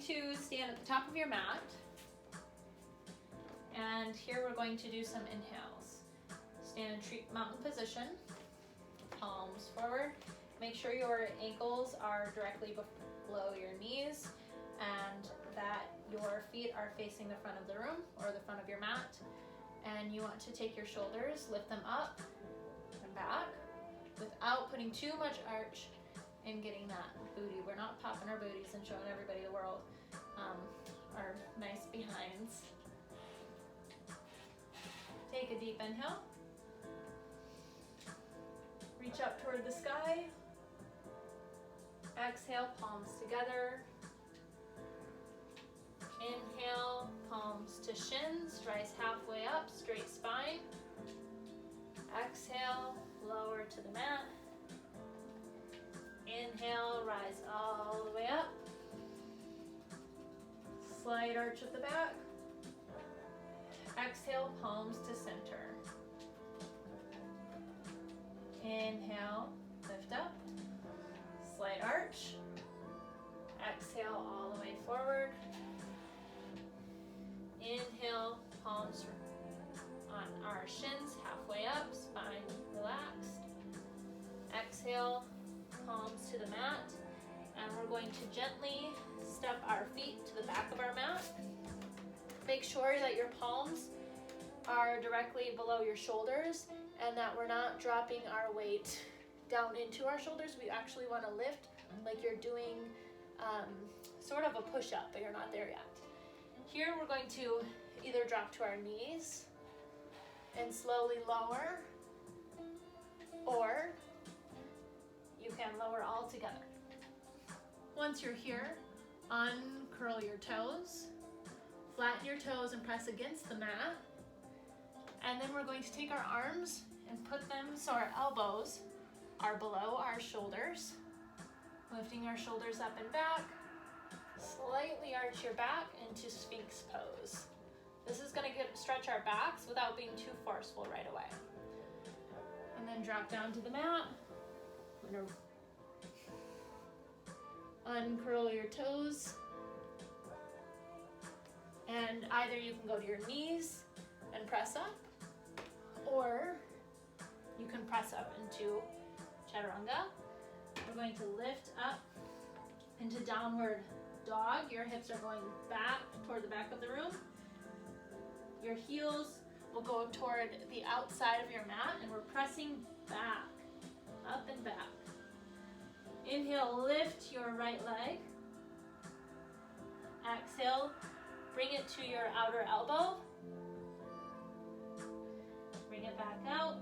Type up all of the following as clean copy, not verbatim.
to stand at the top of your mat. And here we're going to do some inhales. Stand in tree mountain position, palms forward. Make sure your ankles are directly below your knees and that your feet are facing the front of the room or the front of your mat. And you want to take your shoulders, lift them up and back without putting too much arch and getting that booty. We're not popping our booties and showing everybody the world our nice behinds. Take a deep inhale. Reach up toward the sky. Exhale, palms together. Inhale, palms to shins, rise halfway up, straight spine. Exhale, lower to the mat. Inhale, rise all the way up. Slight arch at the back. Exhale, palms to center. Inhale, lift up. Slight arch. Exhale, all the way forward. Inhale, palms on our shins, halfway up, spine relaxed. Exhale, palms to the mat. And we're going to gently step our feet to the back of our mat. Make sure that your palms are directly below your shoulders and that we're not dropping our weight down into our shoulders. We actually want to lift like you're doing sort of a push-up, but you're not there yet. Here we're going to either drop to our knees and slowly lower, or you can lower all together. Once you're here, uncurl your toes, flatten your toes and press against the mat. And then we're going to take our arms and put them so our elbows are below our shoulders, lifting our shoulders up and back. Slightly arch your back into Sphinx pose. This is going to stretch our backs without being too forceful right away. And then drop down to the mat. Uncurl your toes. And either you can go to your knees and press up, or you can press up into chaturanga. We're going to lift up into downward dog. Your hips are going back toward the back of the room. Your heels will go toward the outside of your mat, and we're pressing back, up and back. Inhale, lift your right leg. Exhale, bring it to your outer elbow. Bring it back out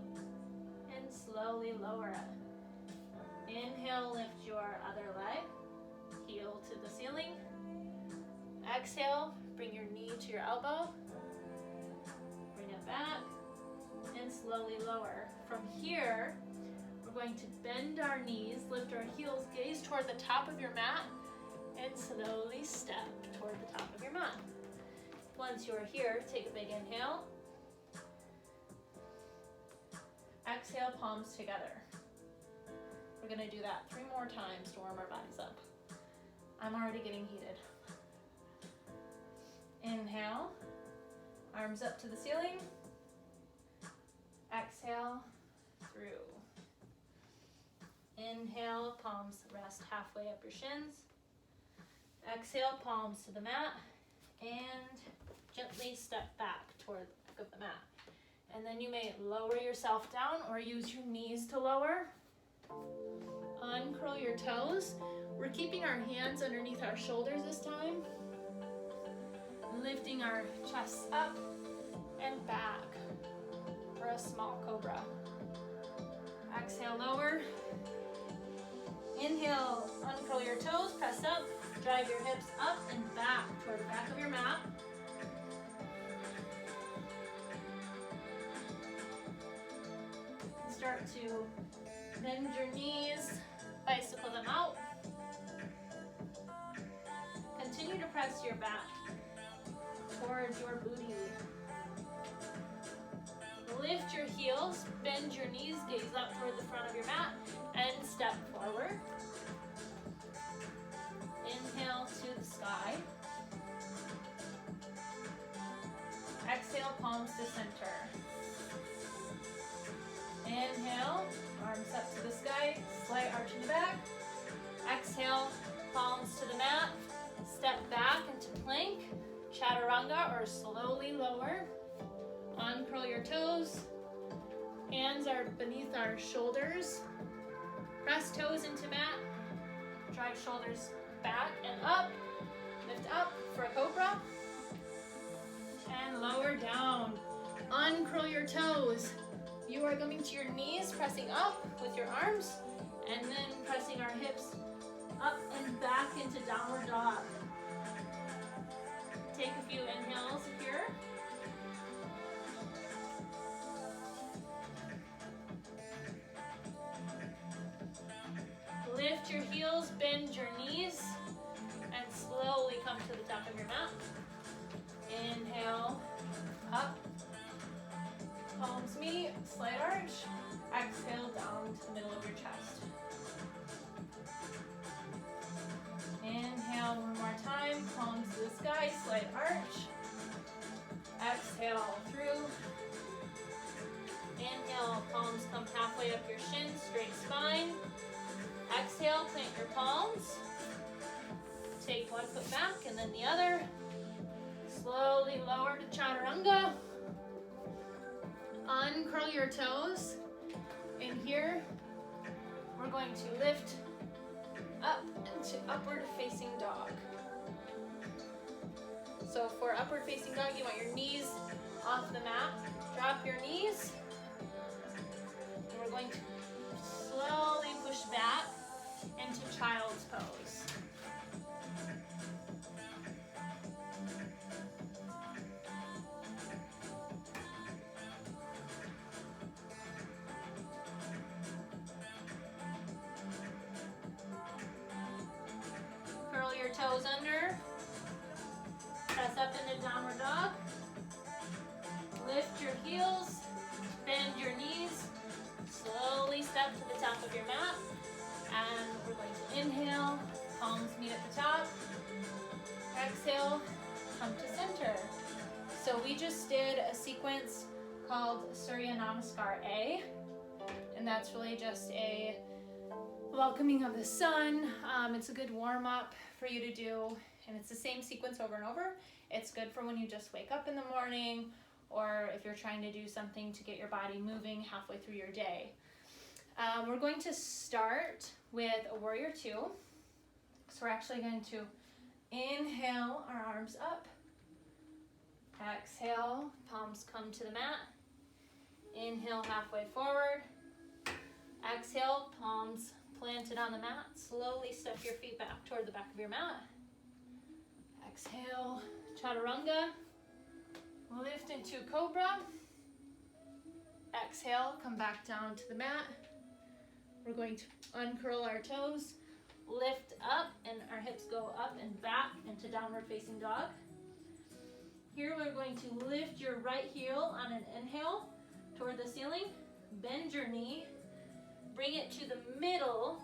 and slowly lower it. Inhale, lift your other leg, heel to the ceiling. Exhale, bring your knee to your elbow. Bring it back and slowly lower. From here, we're going to bend our knees, lift our heels, gaze toward the top of your mat, and slowly step toward the top of your mat. Once you're here, take a big inhale. Exhale, palms together. We're gonna do that 3 more times to warm our bodies up. I'm already getting heated. Inhale, arms up to the ceiling. Exhale, through. Inhale, palms rest halfway up your shins. Exhale, palms to the mat, and gently step back toward the back of the mat. And then you may lower yourself down or use your knees to lower. Uncurl your toes. We're keeping our hands underneath our shoulders this time. Lifting our chests up and back for a small cobra. Exhale, lower. Inhale, uncurl your toes, press up, drive your hips up and back toward the back of your mat. Start to bend your knees, bicycle them out. Continue to press your back towards your booty. Lift your heels, bend your knees, gaze up toward the front of your mat, and step forward. Inhale to the sky. palms to center. Inhale, arms up to the sky, slight arch in the back. Exhale, palms to the mat. Step back into plank, chaturanga, or slowly lower. Uncurl your toes. Hands are beneath our shoulders. Press toes into mat. Drive shoulders back and up. Lift up for a cobra. And lower down. Uncurl your toes. You are going to your knees, pressing up with your arms, and then pressing our hips up and back into downward dog. Take a few inhales here. Lift your heels, bend your knees, and slowly come to the top of your mat. Inhale, up. Palms meet, slight arch. Exhale down to the middle of your chest. Inhale one more time, palms to the sky, slight arch. Exhale through. Inhale, palms come halfway up your shins, straight spine. Exhale, plant your palms. Take one foot back and then the other. Slowly lower to chaturanga. Uncurl your toes. In here, we're going to lift up into upward facing dog. So for upward facing dog, you want your knees off the mat. Drop your knees. And we're going to slowly push back into child's pose. Curl your toes under. Press up into downward dog. Lift your heels. Bend your knees. Slowly step to the top of your mat. And we're going to inhale. Palms meet at the top. Exhale. Come to center. So we just did a sequence called Surya Namaskar A. And that's really just a welcoming of the sun. It's a good warm up for you to do, and it's the same sequence over and over. It's good for when you just wake up in the morning, or if you're trying to do something to get your body moving halfway through your day. We're going to start with a warrior two. So we're actually going to inhale our arms up. Exhale, palms come to the mat. Inhale, halfway forward. Exhale, palms planted on the mat. Slowly step your feet back toward the back of your mat. Exhale, chaturanga. Lift into cobra. Exhale, come back down to the mat. We're going to uncurl our toes, lift up, and our hips go up and back into downward facing dog. Here we're going to lift your right heel on an inhale toward the ceiling. Bend your knee. Bring it to the middle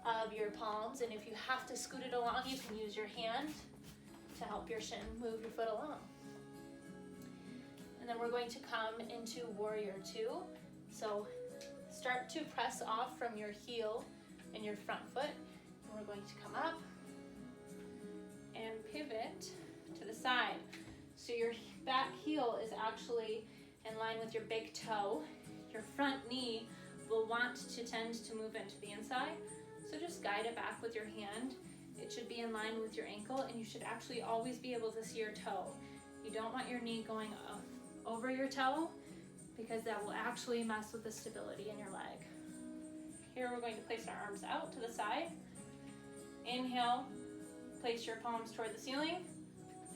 of your palms, and if you have to scoot it along, you can use your hand to help your shin move your foot along. And then we're going to come into warrior two. So start to press off from your heel and your front foot. And we're going to come up and pivot to the side. So your back heel is actually in line with your big toe. Your front knee will want to tend to move into the inside. So just guide it back with your hand. It should be in line with your ankle, and you should actually always be able to see your toe. You don't want your knee going over your toe, because that will actually mess with the stability in your leg. Here we're going to place our arms out to the side. Inhale, place your palms toward the ceiling,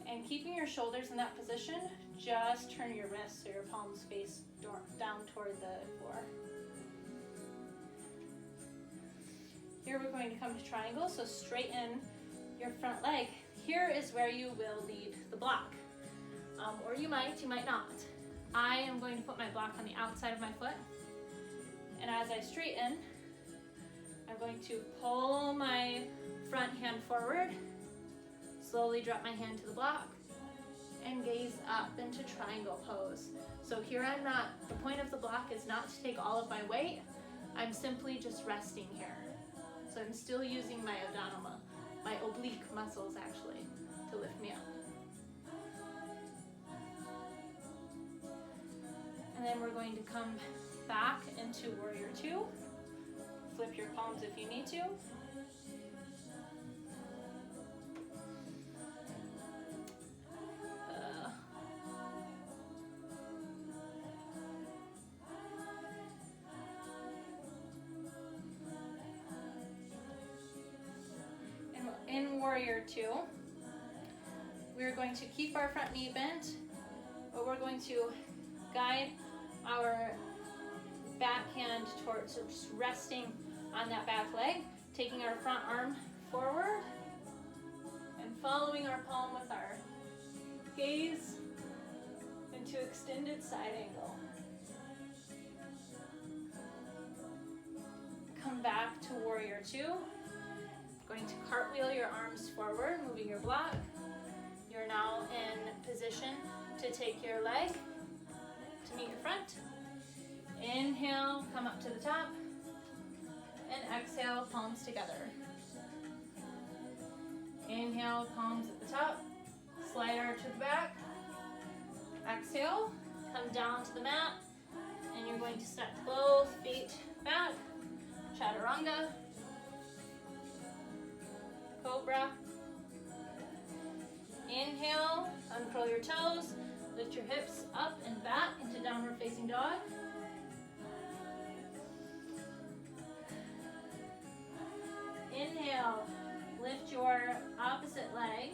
and keeping your shoulders in that position, just turn your wrists so your palms face down toward the floor. Here we're going to come to triangle, so straighten your front leg. Here is where you will lead the block, or you might not. I am going to put my block on the outside of my foot, and as I straighten, I'm going to pull my front hand forward, slowly drop my hand to the block, and gaze up into triangle pose. So here I'm not, the point of the block is not to take all of my weight, I'm simply just resting here. So I'm still using my abdominal, my oblique muscles actually, to lift me up. And then we're going to come back into warrior two. Flip your palms if you need to. In warrior two, we're going to keep our front knee bent, but we're going to guide our back hand towards just resting on that back leg, taking our front arm forward and following our palm with our gaze into extended side angle. Come back to warrior two. Going to cartwheel your arms forward, moving your block. You're now in position to take your leg to meet your front. Inhale, come up to the top, and exhale, palms together. Inhale, palms at the top, slide arch to the back. Exhale, come down to the mat, and you're going to step both feet back, chaturanga, cobra. Inhale, uncurl your toes, lift your hips up and back into downward facing dog. Inhale, lift your opposite leg,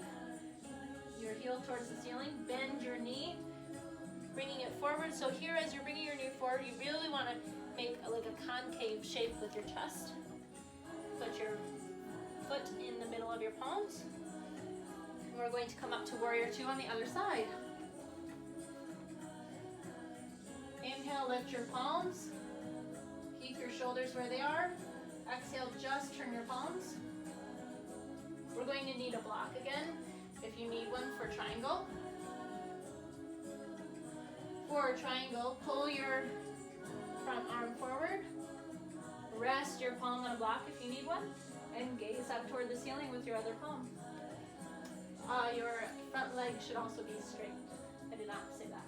your heel towards the ceiling, bend your knee, bringing it forward. So here, as you're bringing your knee forward, you really want to make like a concave shape with your chest. Put your foot in the middle of your palms. And we're going to come up to warrior two on the other side. Inhale, lift your palms. Keep your shoulders where they are. Exhale, just turn your palms. We're going to need a block again, if you need one for triangle. For triangle, pull your front arm forward. Rest your palm on a block if you need one. And gaze up toward the ceiling with your other palm. Your front leg should also be straight. I did not say that.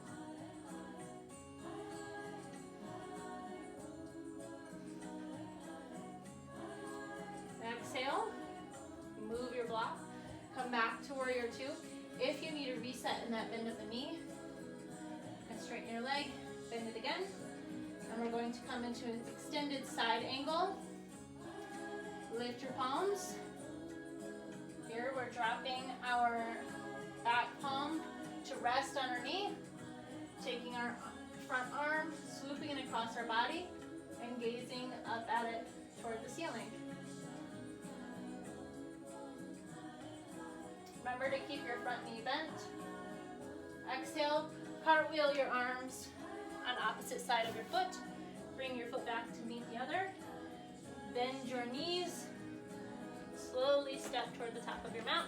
Exhale, move your block, come back to warrior two. If you need a reset in that bend of the knee, and straighten your leg, bend it again. And we're going to come into an extended side angle. Lift your palms. Here we're dropping our back palm to rest on our knee, taking our front arm, swooping it across our body, and gazing up at it toward the ceiling. Remember to keep your front knee bent. Exhale, cartwheel your arms on opposite side of your foot. Bring your foot back to meet the other. Bend your knees. Slowly step toward the top of your mat.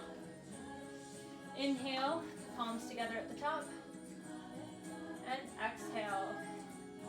Inhale, palms together at the top. And exhale.